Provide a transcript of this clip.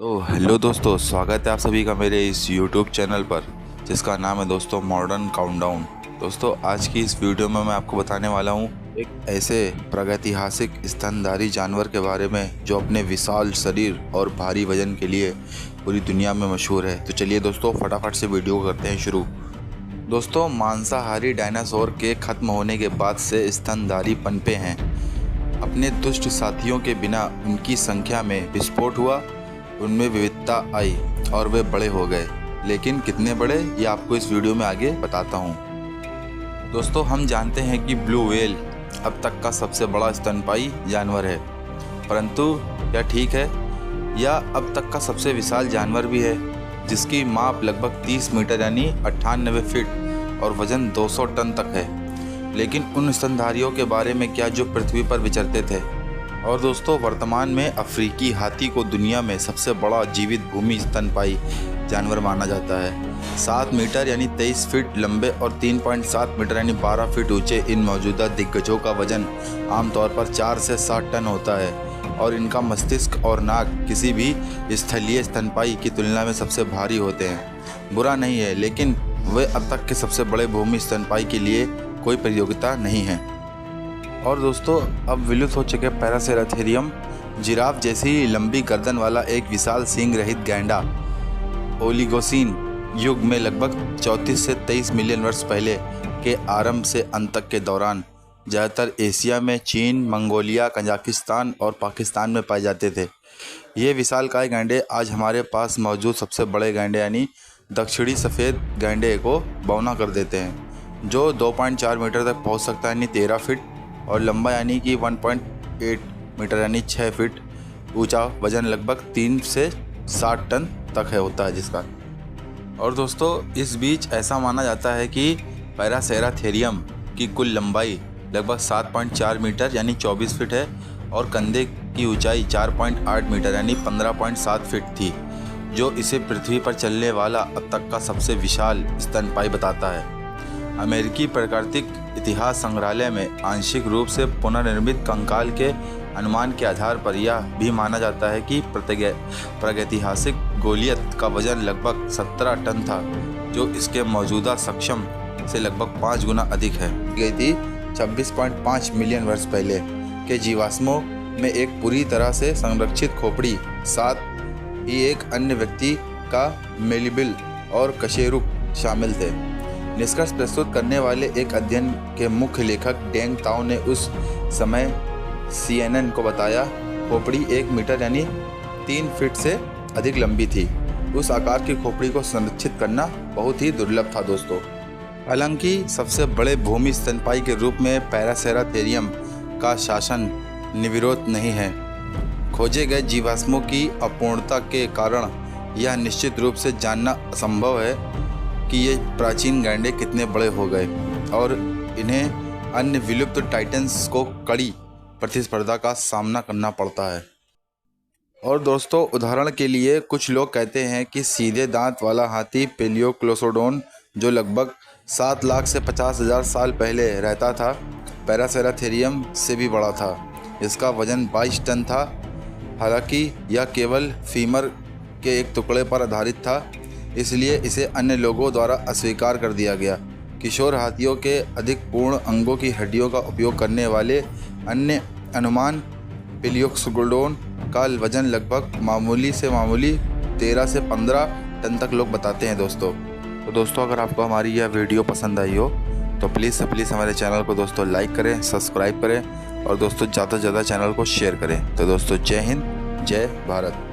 तो हेलो दोस्तों, स्वागत है आप सभी का मेरे इस YouTube चैनल पर जिसका नाम है दोस्तों मॉडर्न काउंटडाउन। दोस्तों आज की इस वीडियो में मैं आपको बताने वाला हूँ एक ऐसे प्रागैतिहासिक स्तनधारी जानवर के बारे में जो अपने विशाल शरीर और भारी वजन के लिए पूरी दुनिया में मशहूर है। तो चलिए दोस्तों फटाफट से वीडियो करते हैं शुरू। दोस्तों मांसाहारी डायनासोर के खत्म होने के बाद से स्तनधारी पनपे हैं। अपने दुष्ट साथियों के बिना उनकी संख्या में विस्फोट हुआ, उनमें विविधता आई और वे बड़े हो गए। लेकिन कितने बड़े ये आपको इस वीडियो में आगे बताता हूँ। दोस्तों हम जानते हैं कि ब्लू व्हेल अब तक का सबसे बड़ा स्तनपायी जानवर है, परंतु क्या ठीक है, या अब तक का सबसे विशाल जानवर भी है जिसकी माप लगभग 30 मीटर यानी 98 फीट और वजन 200 टन तक है। लेकिन उन स्तनधारियों के बारे में क्या जो पृथ्वी पर विचरते थे। और दोस्तों वर्तमान में अफ्रीकी हाथी को दुनिया में सबसे बड़ा जीवित भूमि स्तनपायी जानवर माना जाता है। 7 मीटर यानी 23 फीट लंबे और 3.7 मीटर यानी 12 फीट ऊंचे इन मौजूदा दिग्गजों का वजन आमतौर पर 4 से 7 टन होता है और इनका मस्तिष्क और नाक किसी भी स्थलीय स्तनपायी की तुलना में सबसे भारी होते हैं। बुरा नहीं है, लेकिन वे अब तक के सबसे बड़े भूमि स्तनपायी के लिए कोई प्रतियोगिता नहीं है। और दोस्तों अब विलुप्त हो चुके पैरासेराथेरियम जिराफ जैसी लंबी गर्दन वाला एक विशाल सींग रहित गैंडा ओलिगोसीन युग में लगभग 34 से 23 मिलियन वर्ष पहले के आरंभ से अंत तक के दौरान ज़्यादातर एशिया में चीन, मंगोलिया, कजाकिस्तान और पाकिस्तान में पाए जाते थे। ये विशालकाय गैंडे आज हमारे पास मौजूद सबसे बड़े गैंडे यानी दक्षिणी सफ़ेद गैंडे को बौना कर देते हैं, जो 2.4 मीटर तक पहुंच सकता है यानी 13 फीट और लंबा यानी कि 1.8 मीटर यानी 6 फीट ऊंचा, वजन लगभग 3 से 60 टन तक होता है जिसका। और दोस्तों इस बीच ऐसा माना जाता है कि पैरासेराथेरियम की कुल लंबाई लगभग 7.4 मीटर यानी 24 फीट है और कंधे की ऊंचाई 4.8 मीटर यानी 15.7 फीट थी, जो इसे पृथ्वी पर चलने वाला अब तक का सबसे विशाल स्तनपायी बताता है। अमेरिकी प्राकृतिक इतिहास संग्रहालय में आंशिक रूप से पुनर्निर्मित कंकाल के अनुमान के आधार पर यह भी माना जाता है कि प्रागैतिहासिक गोलियत का वजन लगभग 17 टन था, जो इसके मौजूदा सक्षम से लगभग 5 गुना अधिक है। गई थी 26.5 मिलियन वर्ष पहले के जीवाश्मों में एक पूरी तरह से संरक्षित खोपड़ी, साथ ही एक अन्य व्यक्ति का मेलिबिल और कशेरुक शामिल थे। निष्कर्ष प्रस्तुत करने वाले एक अध्ययन के मुख्य लेखक डेंग ताओ ने उस समय CNN को बताया, खोपड़ी 1 मीटर यानी 3 फीट से अधिक लंबी थी। उस आकार की खोपड़ी को संरक्षित करना बहुत ही दुर्लभ था दोस्तों। हालांकि सबसे बड़े भूमि स्तनपायी के रूप में पैरासेराथेरियम का शासन निर्विरोध नहीं है। खोजे गए जीवाश्मों की अपूर्णता के कारण यह निश्चित रूप से जानना असंभव है कि ये प्राचीन गैंडे कितने बड़े हो गए और इन्हें अन्य विलुप्त टाइटन्स को कड़ी प्रतिस्पर्धा का सामना करना पड़ता है। और दोस्तों उदाहरण के लिए कुछ लोग कहते हैं कि सीधे दांत वाला हाथी पेलियोक्लोसोडोन जो लगभग 7 लाख से 50,000 साल पहले रहता था, पैरासेराथेरियम से भी बड़ा था। इसका वजन 22 टन था। हालांकि यह केवल फीमर के एक टुकड़े पर आधारित था, इसलिए इसे अन्य लोगों द्वारा अस्वीकार कर दिया गया। किशोर हाथियों के अधिक पूर्ण अंगों की हड्डियों का उपयोग करने वाले अन्य अनुमान पेलियोक्लोसोडोन का वजन लगभग मामूली से मामूली 13 से 15 टन तक लोग बताते हैं दोस्तों। तो दोस्तों अगर आपको हमारी यह वीडियो पसंद आई हो तो प्लीज़ हमारे चैनल को दोस्तों लाइक करें, सब्सक्राइब करें और दोस्तों ज़्यादा से ज़्यादा चैनल को शेयर करें। तो दोस्तों जय हिंद, जय भारत।